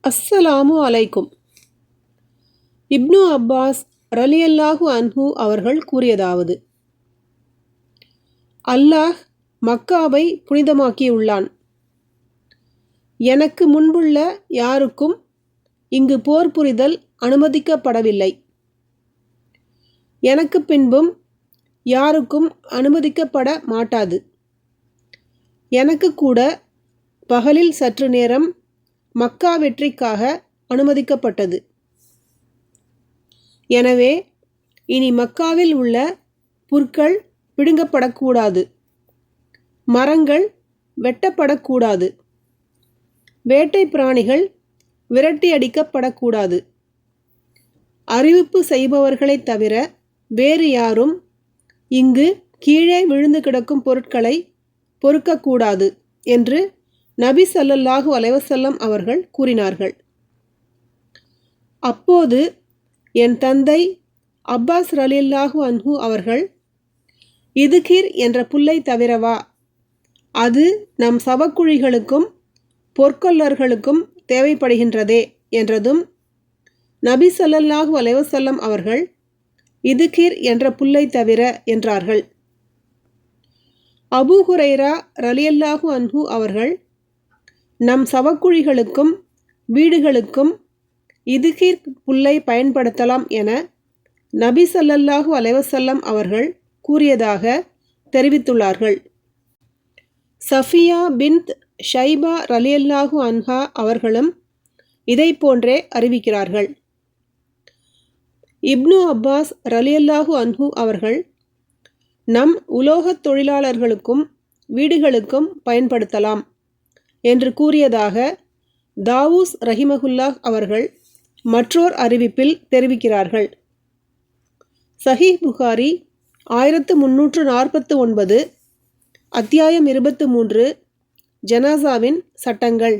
அஸ்ஸலாமு அலைக்கும். இப்னு அப்பாஸ் ரலியல்லாஹு அன்ஹு அவர்கள் கூறியதாவது: அல்லாஹ் மக்காவை புனிதமாக்கியுள்ளான். எனக்கு முன்புள்ள யாருக்கும் இங்கு போர் புரிதல் அனுமதிக்கப்படவில்லை. எனக்கு பின்பும் யாருக்கும் அனுமதிக்கப்பட மாட்டாது. எனக்கு கூட பகலில் சற்று நேரம் மக்கா வெற்றிக்காக அனுமதிக்கப்பட்டது. எனவே இனி மக்காவில் உள்ள புற்கள் பிடுங்கப்படக்கூடாது, மரங்கள் வெட்டப்படக்கூடாது, வேட்டை பிராணிகள் விரட்டி அடிக்கப்படக்கூடாது. அறிவிப்பு செய்பவர்களைத் தவிர வேறு யாரும் இங்கு கீழே விழுந்து கிடக்கும் பொருட்களை பொறுக்கக்கூடாது என்று நபி ஸல்லல்லாஹு அலைஹி வஸல்லம் அவர்கள் கூறினார்கள். அப்போது என் தந்தை அப்பாஸ் ரலியல்லாஹு அன்ஹு அவர்கள், இதுகிர் என்ற புல்லை தவிரவா, அது நம் சவக்குழிகளுக்கும் பொற்கொல்லர்களுக்கும் தேவைப்படுகின்றதே என்றதும், நபி ஸல்லல்லாஹு அலைஹி வஸல்லம் அவர்கள், இதுகிர் என்ற புல்லை தவிர என்றார்கள். அபூ ஹுரைரா ரலியல்லாஹு அன்ஹு அவர்கள், நம் சவக்குழிகளுக்கும் வீடுகளுக்கும் இதுகிர் புல்லை பயன்படுத்தலாம் என நபி ஸல்லல்லாஹு அலைஹி வஸல்லம் அவர்கள் கூறியதாக தெரிவித்துள்ளார்கள். சஃபியா பின்த் ஷைபா ரலியல்லாஹு அன்ஹா அவர்களும் இதை போன்றே அறிவிக்கிறார்கள். இப்னு அப்பாஸ் ரலியல்லாஹு அன்ஹு அவர்கள், நம் உலோகத் தொழிலாளர்களுக்கும் வீடுகளுக்கும் பயன்படுத்தலாம் என்று கூறியதாக தாவூஸ் ரஹிமஹுல்லாஹ் அவர்கள் மற்றோர் அறிவிப்பில் தெரிவிக்கிறார்கள். சஹீஹ் புகாரி 1349, அத்தியாயம் 23, ஜனாசாவின் சட்டங்கள்.